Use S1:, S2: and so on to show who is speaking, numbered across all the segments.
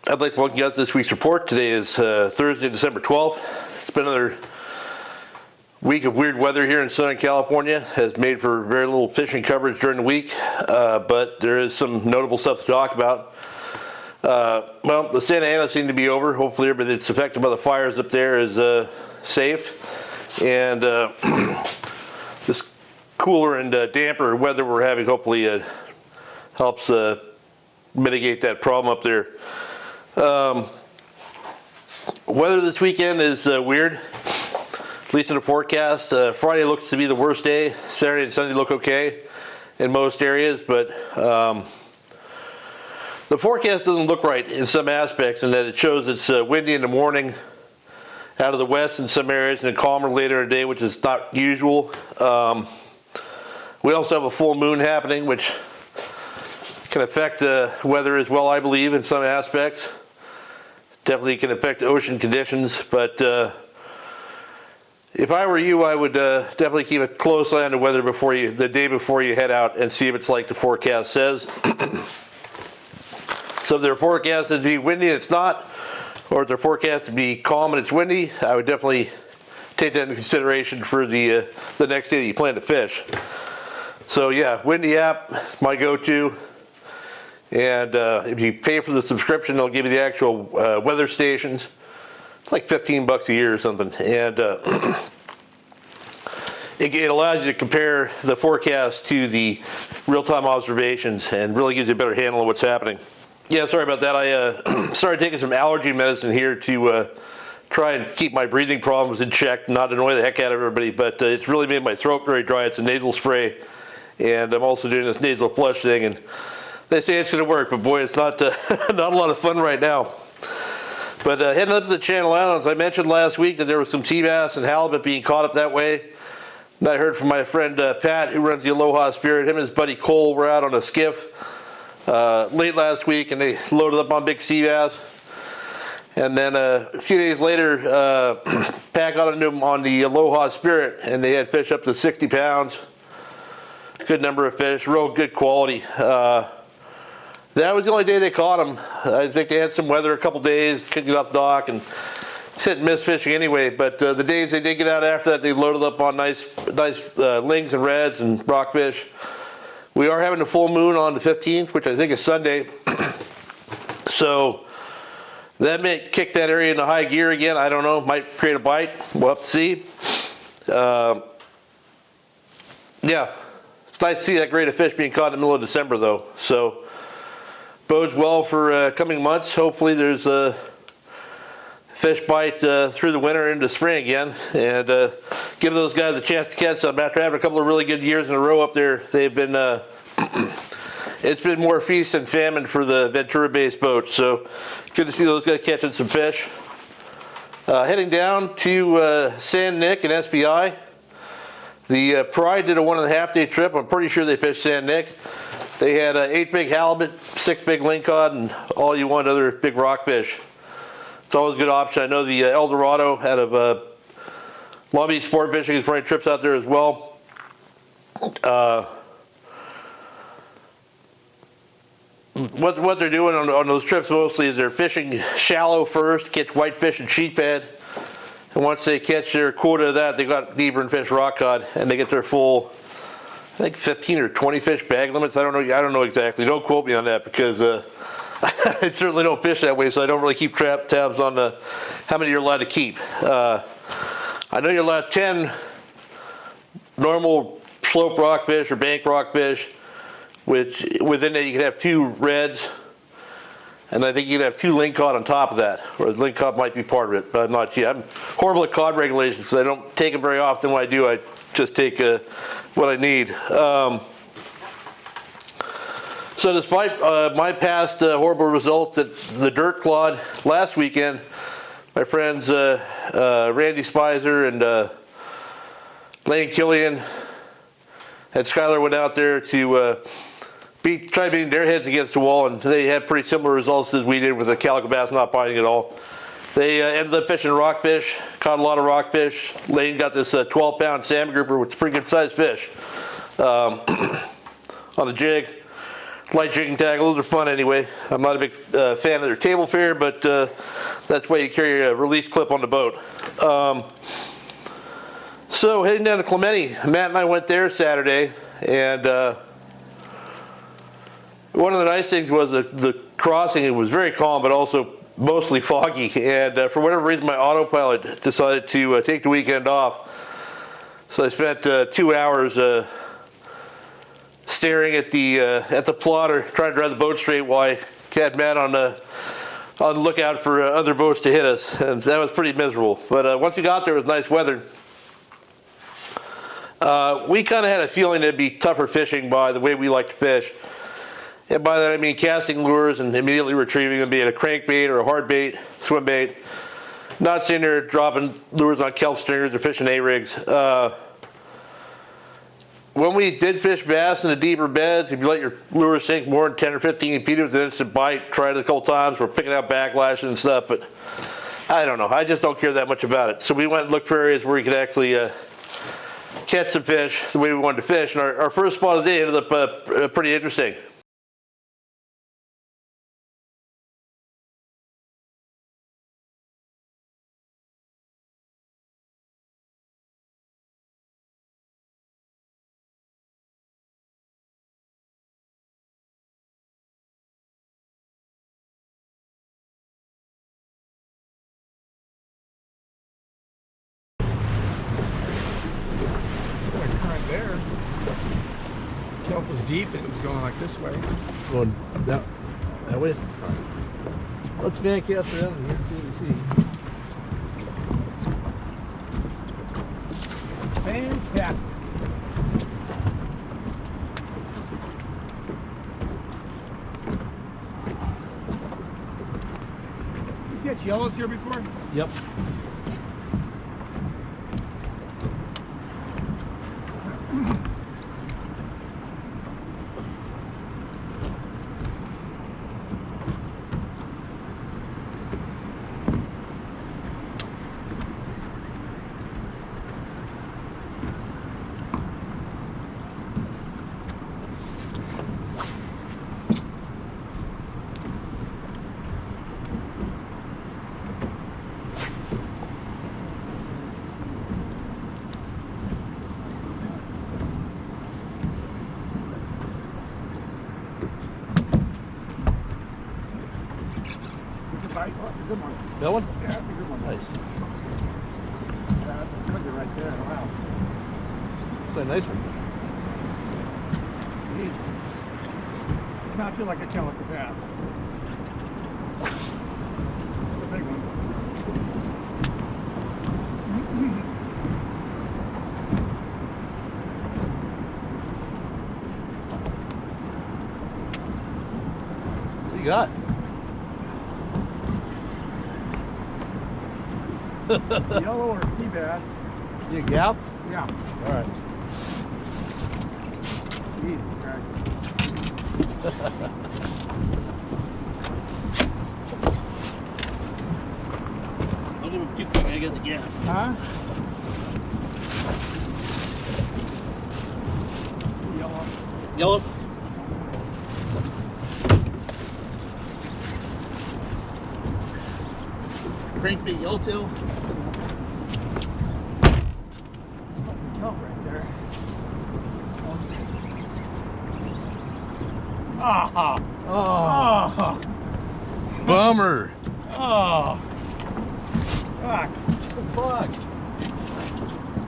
S1: I'd like to welcome you out to this week's report. Today is Thursday, December 12th. It's been another week of weird weather here in Southern California. Has made for very little fishing coverage during the week, but there is some notable stuff to talk about. Well, the Santa Ana seemed to be over. Hopefully everybody that's affected by the fires up there is safe. And this cooler and damper weather we're having hopefully helps mitigate that problem up there. Weather this weekend is weird, at least in the forecast. Friday looks to be the worst day. Saturday and Sunday look okay in most areas, but the forecast doesn't look right in some aspects in that it shows it's windy in the morning out of the west in some areas and then calmer later in the day, which is not usual. We also have a full moon happening, which can affect weather as well, I believe, in some aspects. Definitely can affect ocean conditions, but if I were you, I would definitely keep a close eye on the weather the day before you head out and see if it's like the forecast says. So if they're forecasted to be windy and it's not, or if they're forecast to be calm and it's windy, I would definitely take that into consideration for the next day that you plan to fish. So yeah, Windy app, my go-to. And if you pay for the subscription, they'll give you the actual weather stations. It's like $15 a year or something. And it allows you to compare the forecast to the real-time observations and really gives you a better handle on what's happening. Yeah, sorry about that. I started taking some allergy medicine here to try and keep my breathing problems in check, not annoy the heck out of everybody, but it's really made my throat very dry. It's a nasal spray, and I'm also doing this nasal flush thing, and they say it's going to work, but boy, it's not not a lot of fun right now. But heading up to the Channel Islands, I mentioned last week that there was some seabass and halibut being caught up that way. And I heard from my friend Pat, who runs the Aloha Spirit. Him and his buddy Cole were out on a skiff late last week, and they loaded up on big seabass. And then a few days later, Pat got into them on the Aloha Spirit, and they had fish up to 60 pounds. Good number of fish, real good quality. That was the only day they caught them. I think they had some weather a couple days, couldn't get off the dock, and sit and miss fishing anyway. But the days they did get out after that, they loaded up on nice lings and reds and rockfish. We are having a full moon on the 15th, which I think is Sunday. So that may kick that area into high gear again. I don't know. Might create a bite. We'll have to see. Yeah, it's nice to see that grade of fish being caught in the middle of December, though. So bodes well for coming months. Hopefully there's a fish bite through the winter into spring again, and give those guys a chance to catch some. After having a couple of really good years in a row up there, they've been it's been more feast and famine for the Ventura-based boats. So good to see those guys catching some fish. Heading down to San Nick and SBI. The Pride did a 1.5 day trip. I'm pretty sure they fished San Nick. They had 8 big halibut, 6 big lingcod, and all you want other big rockfish. It's always a good option. I know the El Dorado out of Long Beach Sport Fishing is running trips out there as well. What they're doing on those trips mostly is they're fishing shallow first, catch whitefish and sheephead. And once they catch their quota of that, they got deeper and fish rock cod, and they get their full, I think 15 or 20 fish bag limits. I don't know exactly. Don't quote me on that because I certainly don't fish that way, so I don't really keep tabs on how many you're allowed to keep. I know you're allowed 10 normal slope rockfish or bank rockfish, which within that you can have 2 reds, and I think you can have 2 lingcod on top of that, or the lingcod might be part of it, but I'm not sure. I'm horrible at cod regulations, so I don't take them very often. When I do, I just take what I need. So despite my past horrible results at the dirt clod last weekend, my friends Randy Spicer and Lane Killian and Skylar went out there to try beating their heads against the wall, and they had pretty similar results as we did with the calico bass not biting at all. They ended up fishing rockfish, caught a lot of rockfish. Lane got this 12-pound salmon grouper, which is a pretty good sized fish, on a jig. light jigging tackle. Those are fun anyway. I'm not a big fan of their table fare, but that's why you carry a release clip on the boat. So heading down to Clemente, Matt and I went there Saturday, and one of the nice things was the crossing. It was very calm, but also mostly foggy, and for whatever reason my autopilot decided to take the weekend off. So I spent 2 hours staring at the plotter, trying to drive the boat straight while I had Matt on the lookout for other boats to hit us, and that was pretty miserable. But once we got there, it was nice weather. We kind of had a feeling it'd be tougher fishing by the way we like to fish. And by that I mean casting lures and immediately retrieving them, be it a crankbait or a hard bait, swim bait. Not sitting there dropping lures on kelp stringers or fishing A-rigs. When we did fish bass in the deeper beds, if you let your lure sink more than 10 or 15 feet, it was an instant bite. Tried it a couple times. We're picking out backlashes and stuff, but I don't know. I just don't care that much about it. So we went and looked for areas where we could actually catch some fish the way we wanted to fish. And our first spot of the day ended up pretty interesting.
S2: There. Kelp was deep and it was going like this way.
S1: Going that way. Let's man cast around and see what we see.
S2: Fantastic. You catch yellows here before?
S1: Yep.
S2: Good one.
S1: That one?
S2: Yeah, that's a good one.
S1: Nice.
S2: Yeah, that's a trigger right there. Wow.
S1: That's a nice one.
S2: Does not feel like a calico bass. It's a big one.
S1: What do you got?
S2: Yellow or seabass?
S1: You gap?
S2: Yeah.
S1: All right.
S2: Easy,
S1: Don't give him too quick, I get the gap.
S2: huh? Yellow.
S1: Yellow? Crankbait yellowtail?
S2: Fucking kelp right there. Ah!
S1: Oh.
S2: Oh!
S1: Bummer.
S2: Oh! Fuck!
S1: What the fuck?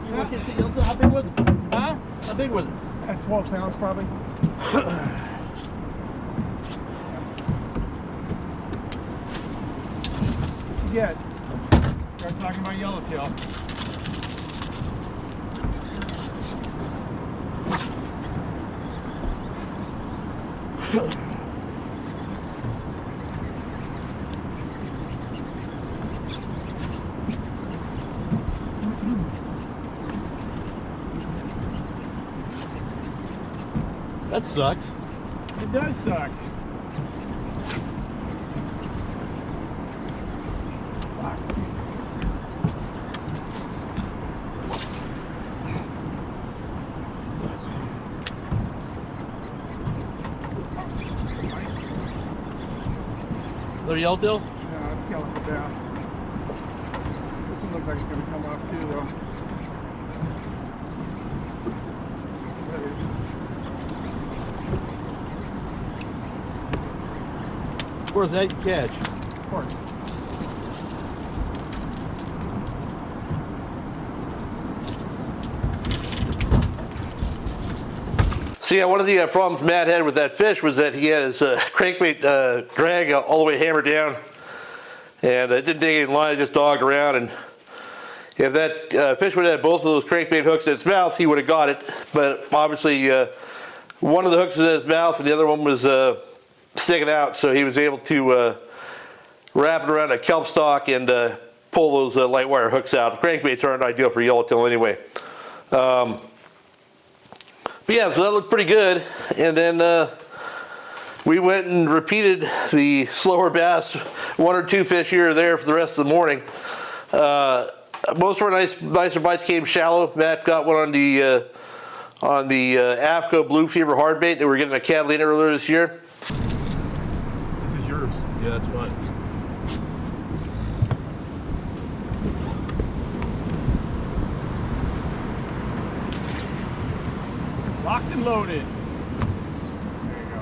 S1: You want to get the yellowtail? How big was it?
S2: Huh?
S1: How big was it?
S2: At 12 pounds probably. Get. Start talking about yellowtail.
S1: That sucks.
S2: It does suck. Fuck.
S1: Little yellowtail?
S2: Yeah, it's calico bass. This one looks like it's gonna come up too, though. There it is.
S1: Where's that catch?
S2: Of course.
S1: So yeah, one of the problems Matt had with that fish was that he had his crankbait drag all the way hammered down, and it didn't take any line, it just dogged around. And if that fish would have had both of those crankbait hooks in its mouth, he would have got it. But obviously, one of the hooks was in his mouth, and the other one was sticking out, so he was able to wrap it around a kelp stalk and pull those light wire hooks out. Crankbaits aren't ideal for yellowtail anyway. But yeah, so that looked pretty good. And then we went and repeated the slower bass, one or two fish here or there for the rest of the morning. Most of our nicer bites came shallow. Matt got one on the AFCO Blue Fever hard bait that we're getting at Catalina earlier this year.
S2: This is yours.
S1: Yeah, that's fine.
S2: Locked and loaded. There you go.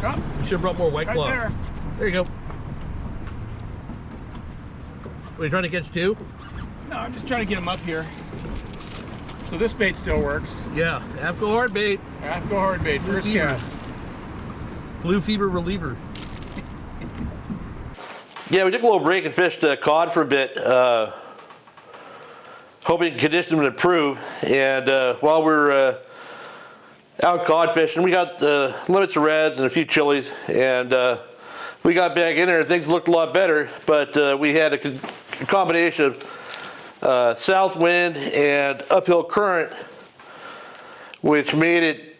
S2: Oh,
S1: You should have brought more white
S2: right
S1: claw.
S2: there.
S1: There you go. Were you trying to catch two?
S2: No, I'm just trying to get them up here. So this bait still works.
S1: Yeah, AFCO hard bait.
S2: AFCO hard bait,
S1: Blue
S2: first
S1: Fever.
S2: cast.
S1: Blue Fever reliever. Yeah, we took a little break and fished cod for a bit, hoping conditions would improve. And while we're out cod fishing, we got limits of reds and a few chilies, and we got back in there and things looked a lot better, but we had a combination of south wind and uphill current, which made it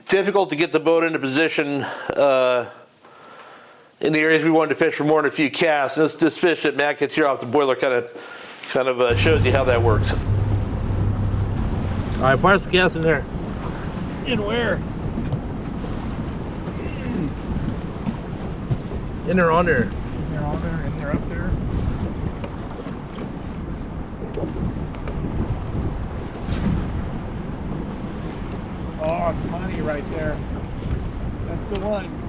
S1: difficult to get the boat into position in the areas we wanted to fish for more than a few casts. And this fish that Matt gets here off the boiler kind of shows you how that works. All right, fire some casts in there.
S2: In where?
S1: In there, on there.
S2: They're on there, and they're up there. Oh, it's money right there. That's the one.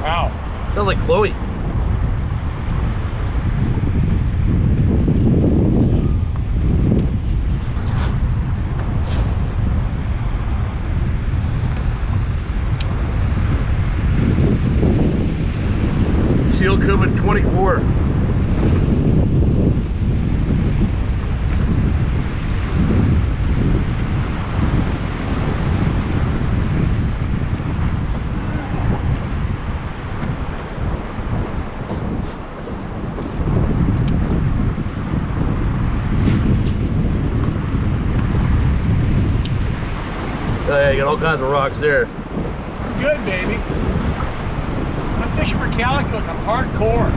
S2: Wow.
S1: Sounds like Chloe. Seal Cuban 24. Yeah, you got all kinds of rocks there.
S2: Good, baby. I'm fishing for calicos. I'm hardcore.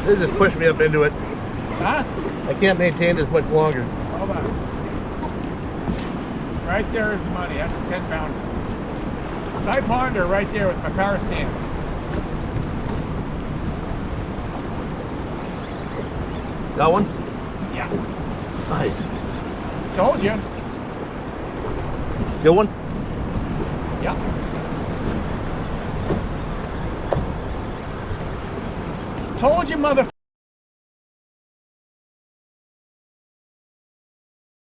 S1: This just pushed me up into it.
S2: Huh?
S1: I can't maintain this much longer.
S2: Hold on. Right there is the money. That's a 10 pounder. So I ponder right there with my power stance.
S1: Got one?
S2: Yeah.
S1: Nice.
S2: Told you.
S1: Good one?
S2: Yeah. Told you, mother.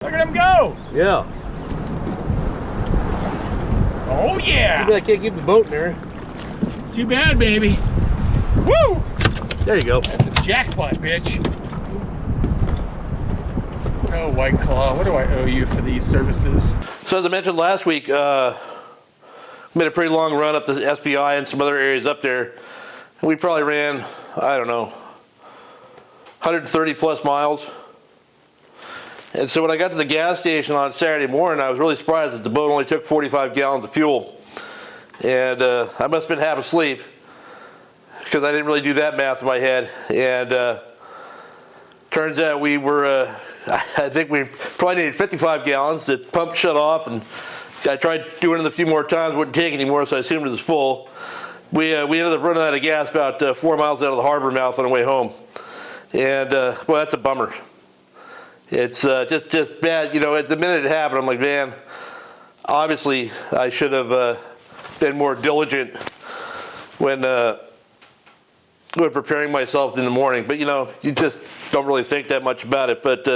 S2: Look at him go.
S1: Yeah.
S2: Oh, yeah.
S1: Too bad I can't keep the boat in there.
S2: Too bad, baby. Woo!
S1: There you go.
S2: That's a Jackpot, bitch. Oh, White Claw, what do I owe you for these services?
S1: So as I mentioned last week, made a pretty long run up the SPI and some other areas up there. And we probably ran, I don't know, 130 plus miles. And so when I got to the gas station on Saturday morning, I was really surprised that the boat only took 45 gallons of fuel. And I must have been half asleep because I didn't really do that math in my head. And turns out we were, I think we probably needed 55 gallons. The pump shut off, and I tried doing it a few more times, wouldn't take anymore, so I assumed it was full. We ended up running out of gas about 4 miles out of the harbor mouth on the way home. And, well, that's a bummer. It's just bad. You know, at the minute it happened, I'm like, man, obviously I should have been more diligent when preparing myself in the morning. But, you know, you just don't really think that much about it. But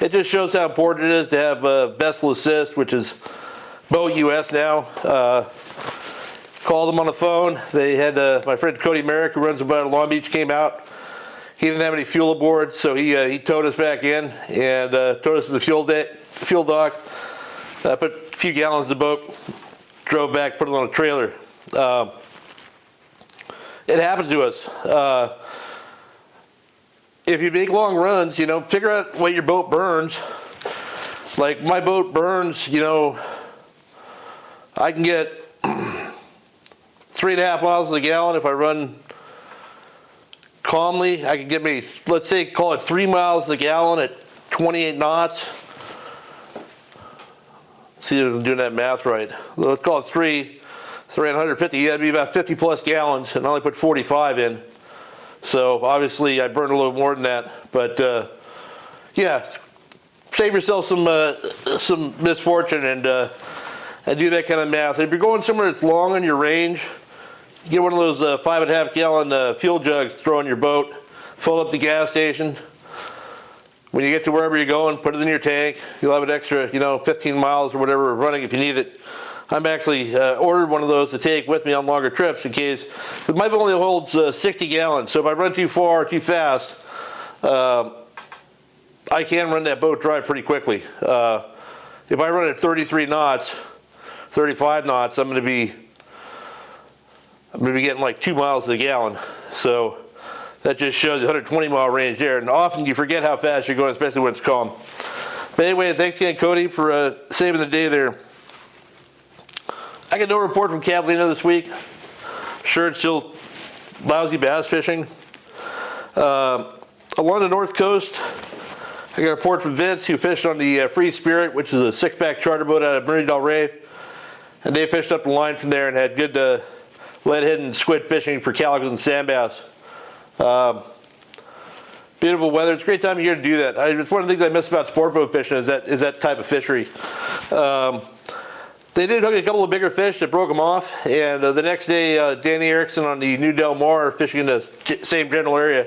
S1: it just shows how important it is to have vessel assist, which is Boat US now. Called them on the phone. They had my friend Cody Merrick, who runs a boat at Long Beach, came out. He didn't have any fuel aboard, so he towed us back in and towed us to the fuel dock. Put a few gallons in the boat, drove back, put it on a trailer. It happens to us. If you make long runs, you know, figure out what your boat burns. Like my boat burns, you know, I can get 3.5 miles a gallon if I run calmly. I can get maybe, let's say, call it 3 miles a gallon at 28 knots. Let's see if I'm doing that math right. Let's call it 3 around 150. That'd be about 50 plus gallons, and I only put 45 in. So obviously I burned a little more than that. But yeah, save yourself some misfortune and do that kind of math. If you're going somewhere that's long on your range, get one of those 5.5 gallon fuel jugs, throw in your boat, fill up the gas station. When you get to wherever you're going, put it in your tank. You'll have an extra, you know, 15 miles or whatever running if you need it. I'm actually ordered one of those to take with me on longer trips in case, because my boat only holds 60 gallons. So if I run too far or too fast, I can run that boat dry pretty quickly. If I run at 33 knots, 35 knots, I'm going to be getting like 2 miles a gallon. So that just shows the 120 mile range there. And often you forget how fast you're going, especially when it's calm. But anyway, thanks again, Cody, for saving the day there. I got no report from Catalina this week. Sure, it's still lousy bass fishing. Along the north coast, I got a report from Vince, who fished on the Free Spirit, which is a 6-pack charter boat out of Marina del Rey. And they fished up the line from there and had good leadhead and squid fishing for calicos and sand bass. Beautiful weather. It's a great time of year to do that. It's one of the things I miss about sport boat fishing is that type of fishery. They did hook a couple of bigger fish that broke them off, and the next day, Danny Erickson on the New Del Mar, fishing in the same general area,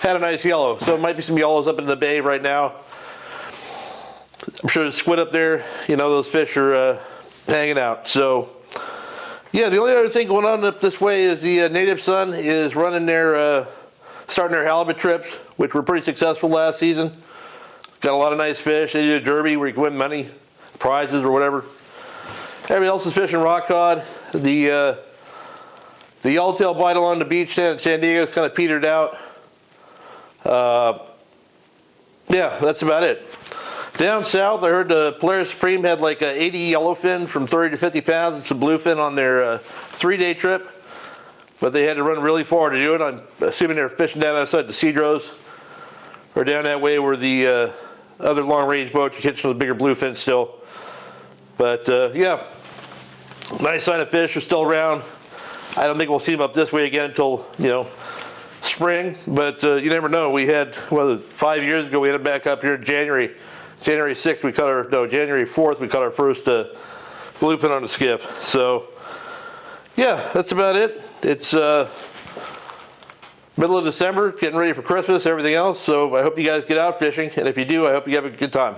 S1: had a nice yellow. So there might be some yellows up in the bay right now. I'm sure there's squid up there. You know, those fish are hanging out. So yeah, the only other thing going on up this way is the Native Sun is running their starting their halibut trips, which were pretty successful last season. Got a lot of nice fish. They did a derby where you can win money, prizes or whatever. Everybody else is fishing rock cod. The yellowtail bite along the beach down in San Diego is kind of petered out. Yeah, that's about it. Down south, I heard the Polaris Supreme had like 80 yellowfin from 30 to 50 pounds and some bluefin on their 3-day trip. But they had to run really far to do it. I'm assuming they're fishing down outside the Cedros or down that way where the other long-range boats are catching the bigger bluefin still. But yeah, nice sign of fish are still around. I don't think we'll see them up this way again until, you know, spring. But you never know. We had, 5 years ago, we had them back up here in January. January 6th, January 4th, we caught our first bluefin on the skiff. So yeah, that's about it. It's middle of December, getting ready for Christmas, everything else. So I hope you guys get out fishing. And if you do, I hope you have a good time.